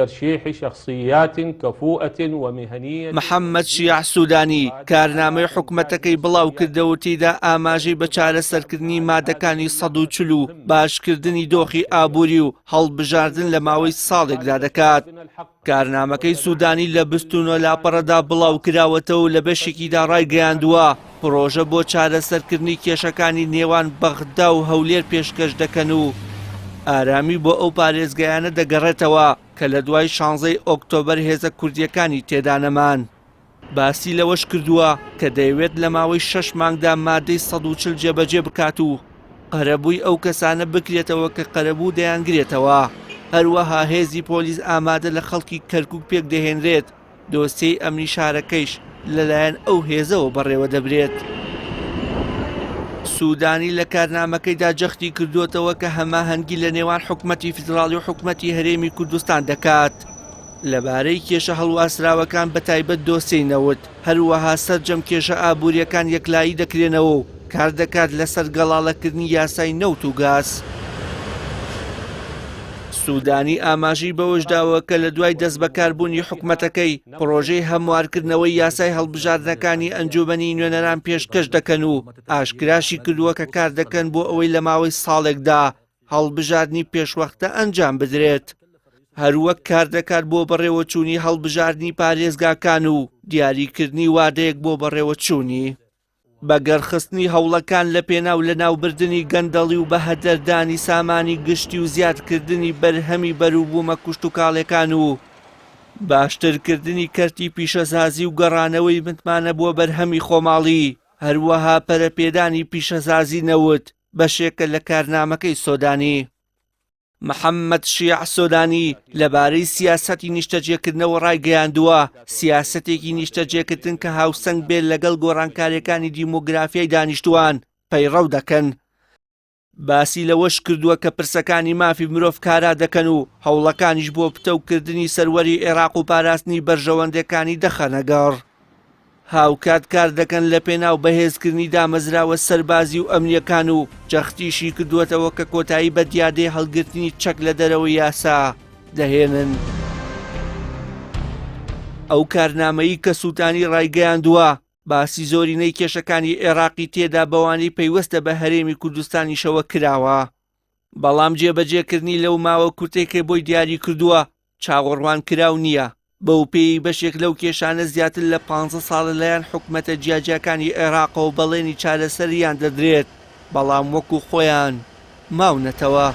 ترشيح شخصيات كفؤة ومهنية. محەممەد شیع سوودانی کارنامەی حکوومەتەکەی بڵاو کردەوە تێیدا ئاماژەی بە چارەسەرکردنی مادەکانی 140 باشکردنی دۆخی ئابووری و هەڵبژاردن لە ماوەی ساڵێکدا دەکات. کارنامەکەی سوودانی لە بستون و لاپەڕەدا بڵاو کراوەتەوە و لە بەشێکیدا ڕایگەیاندووە پرۆژە بۆ چارەسەرکردنی کێشەکانی نێوان بەغدا و هەولێر پێشکەش دەکەن و ئارامی بۆ ئەو پارێزگایانە دەگەڕێتەوە کە لە دوای 16 ئۆکتۆبەر هێزە کوردیەکانی تێدا نەمان. باسی لەوەش کردووە کە دەیەوێت لە ماوەی 6 مانگدا مادەی 140 جێبەجێ بکات و قەرەبووی ئەو کەسانە بکرێتەوە کە قەرەبوو دەیانگرێتەوە. هەروەها هێزی پۆلیس ئامادە لە خەڵکی کەرکووک پێک دەهێنرێت دۆسیەی ئەمنی شارەکەیش لەلایەن ئەو هێزەوە بەڕێوە دەبرێت. سوودانی لە کارنامەکەیدا جەختی کردوتەوە کە هەماهەنگی لە نێوان حکومەتی فیدراڵی و حکومەتی هەرێمی کوردستان دەکات لەبارەی کێشە هەڵواسراوەکان بە تایبەت دۆسیەی نەوت. هەروەها سەرجەم کێشە ئابووریەکان یەکلایی دەکرێنەوە و کار دەکات لەسەر گەڵاڵەکردنی یاسای نەوت و گاز. سوودانی ئاماژی بەوەش داوە کە لە دوای دەست بەکاربوونی حکومەتەکەی پرۆژەی هەموارکردنەوەی یاسای هەڵبژاردنەکانی ئەنجومەنی نوێنەران پێشکەش دەکەن و ئاشکراشی کردووە کە کار دەکەن بۆ ئەوەی لە ماوەی ساڵێکدا هەڵبژاردننی پێشوەختە ئەنجام بدرێت. هەروەک کار دەکات بۆ بەڕێوەچوونی هەڵبژاردننی پارێزگاکان و دیاریکردنی وادەیەک بۆ بەڕێوەچوونی بەگەڕخستنی هەوڵەکان لە پێناو لە ناوبردننی گەندەڵی و بە هەدەردانی سامانی گشتی و زیادکردنی بەرهەمی بەرووبوومە کوشت و کاڵەکان و باشترکردنی کەرتی پیشەسازی و گەڕانەوەی متمانە بووە بەرهەمی خۆماڵی. هەروەها پەرەپێدانی پیشەسازی نەوت بەشێکە لە کارنامەکەی سۆدانی. محەممەد شیع سۆدانی لەبارەی سیاسەتی نیشتەجێکردنەوە ڕایگەیاندووە سیاسەتێکی نیشتەجێکردن کە هاوسەنگ بێت لەگەڵ گۆڕانکاریەکانی دیمۆگرافیای دانیشتوان پەیڕەو دەکەن. باسی لەوەش کردووە کە پرسەکانی مافی مرۆڤ کارا دەکەن و هەوڵەکانیش بۆ پتەوکردنی سەروەری عێراق و پاراستنی بەرژەوەندەکانی دەخەنەگەڕ. هاوکات کار دەکەن لە پێناو بەهێزکردنی دامەزراوە سەربازی و ئەمنیەکان و جەختیشی کردووەتەوە کە کۆتایی بە دیادەی هەڵگرتنی چەک لە دەرەوە یاسا دەهێنن. ئەو کارنامەیی کە سوودانی ڕایگەیاندووە باسی زۆرینەی کێشەکانی عێراقی تێدا بەوانەی پەیوەستە بە هەرێمی کوردستانیشەوە کراوە. بەڵام جێبەجێکردنی لەو ماوە کورتێکە بۆی دیاری کردووە چاوەڕوان کراو نییە. بەو پێی بەشێک لەو کێشانە زیاتر لە 15 ساڵە لەیان حکومەتە جیاجیەکانی عێراقەوە بەڵێنی چارەسەریان دەدرێت بەڵام وەکو خۆیان ماونەتەوە.